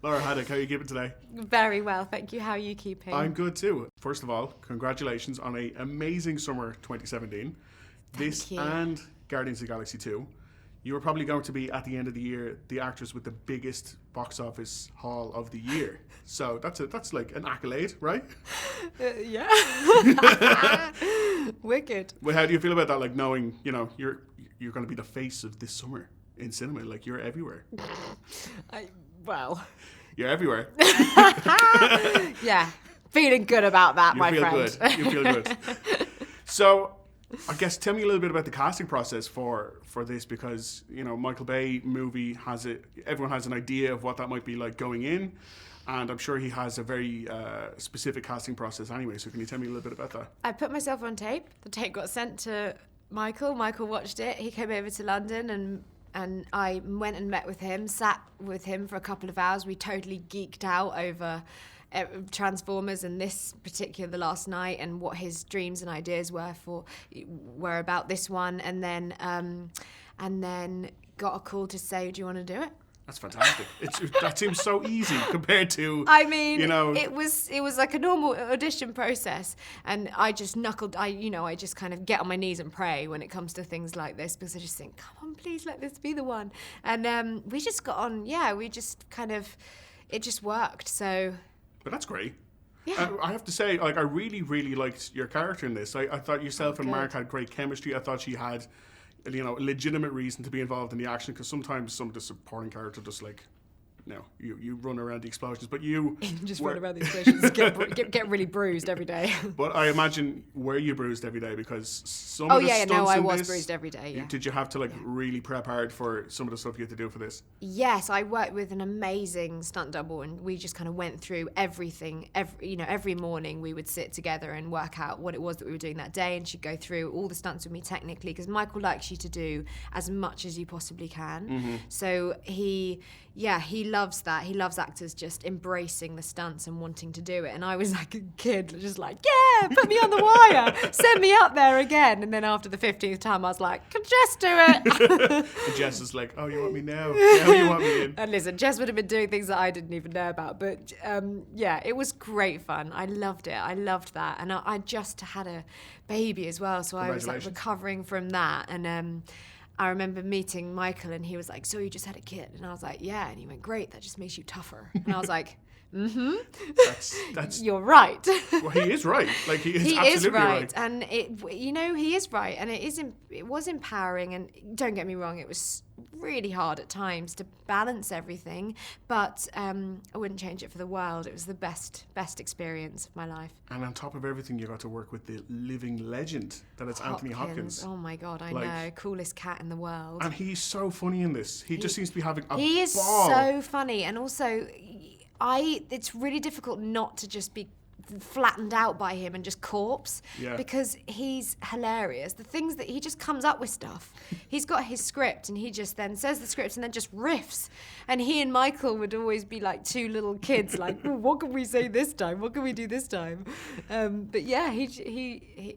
Laura Haddock, how are you keeping today? Very well, thank you. How are you keeping? I'm good too. First of all, congratulations on an amazing summer 2017. This you. and Guardians of the Galaxy 2. You are probably going to be, at the end of the year, the actress with the biggest box office haul of the year. So that's like an accolade, right? Yeah. Wicked. Well, how do you feel about that? Like knowing, you're going to be the face of this summer in cinema. Like you're everywhere. Well. You're everywhere. Yeah. Feeling good about that, my friend. You feel good. So, I guess tell me a little bit about the casting process for this, because Michael Bay movie everyone has an idea of what that might be like going in, and I'm sure he has a very specific casting process anyway. So can you tell me a little bit about that? I put myself on tape. The tape got sent to Michael. Michael watched it. He came over to London and I went and met with him, sat with him for a couple of hours. We totally geeked out over Transformers and this particular The Last Night and what his dreams and ideas were about this one, and then got a call to say, do you want to do it? That's fantastic. That seems so easy compared to. I mean, it was like a normal audition process, and I just I just kind of get on my knees and pray when it comes to things like this, because I just think, come on, please let this be the one. And we just got on. Yeah, we just kind of, it just worked. So. But that's great. Yeah. I have to say, I really, really liked your character in this. I thought yourself and Mark had great chemistry. I thought she had, a legitimate reason to be involved in the action, because sometimes some of the supporting characters just you run around the explosions, but you just run around the explosions, get really bruised every day. But I imagine, were you bruised every day? Because some of the stunts I in was this, bruised every day. Yeah. Did you have to really prep hard for some of the stuff you had to do for this? Yes, I worked with an amazing stunt double, and we just kind of went through everything. Every morning we would sit together and work out what it was that we were doing that day, and she'd go through all the stunts with me technically, because Michael likes you to do as much as you possibly can. Mm-hmm. So he loves that. He loves actors just embracing the stunts and wanting to do it. And I was like a kid, just like, yeah, put me on the wire, send me up there again. And then after the 15th time, I was like, can Jess do it? And Jess is like, oh, you want me now? Now you want me in. And listen, Jess would have been doing things that I didn't even know about. But it was great fun. I loved it. I loved that. And I just had a baby as well. So I was like recovering from that. And I remember meeting Michael, and he was like, so you just had a kid? And I was like, yeah. And he went, great, that just makes you tougher. And I was like, mm-hmm. That's You're right. Well, he is right. Like, he he absolutely is right. right. And he is right. And it was empowering. And don't get me wrong, it was really hard at times to balance everything. But I wouldn't change it for the world. It was the best experience of my life. And on top of everything, you got to work with the living legend that is Anthony Hopkins. Oh my God, I know. Coolest cat in the world. And he's so funny in this. He just seems to be having a ball. He is so funny. And also, it's really difficult not to just be flattened out by him and just corpse, because he's hilarious. The things that he just comes up with stuff. He's got his script, and he just then says the script and then just riffs. And he and Michael would always be like two little kids, like, what can we say this time? What can we do this time? But yeah, he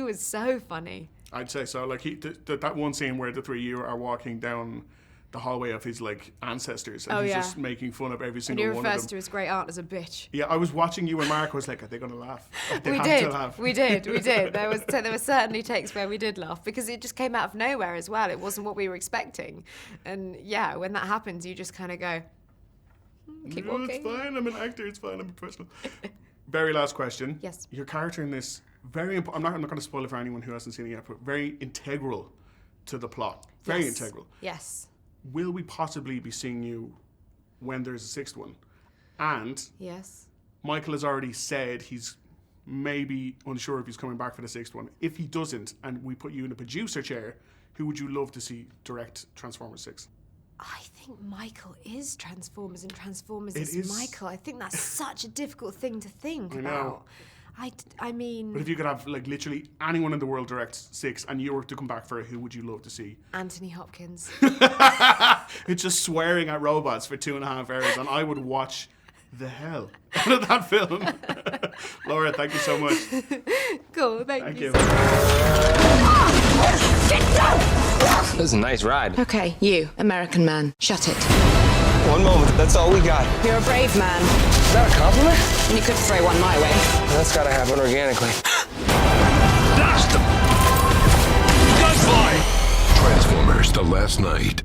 was so funny. I'd say so. Like that one scene where the three of you are walking down the hallway of his ancestors, and he's just making fun of every single one of them. And he refers to his great aunt as a bitch. Yeah, I was watching you and Mark. I was like, are they going to laugh? We did. There were certainly takes where we did laugh, because it just came out of nowhere as well. It wasn't what we were expecting, and yeah, when that happens, you just kind of go, keep walking. It's fine. I'm an actor. It's fine. I'm a professional. Very last question. Yes. Your character in this, very important. I'm not going to spoil it for anyone who hasn't seen it yet, but very integral to the plot. Very integral. Yes. Will we possibly be seeing you when there's a sixth one? And yes, Michael has already said he's maybe unsure if he's coming back for the sixth one. If he doesn't, and we put you in a producer chair, who would you love to see direct Transformers 6? I think Michael is Transformers, and Transformers is Michael. I think that's such a difficult thing to think about. I mean... But if you could have, literally anyone in the world direct 6, and you were to come back for it, who would you love to see? Anthony Hopkins. It's just swearing at robots for 2.5 hours, and I would watch the hell out of that film. Laura, thank you so much. Cool, thank you. This is a nice ride. Okay, you, American man, shut it. one moment. That's all we got. You're a brave man. Is that a compliment? And you could throw one my way. That's gotta happen organically. Blast them! Gunfire! Transformers: The Last Night.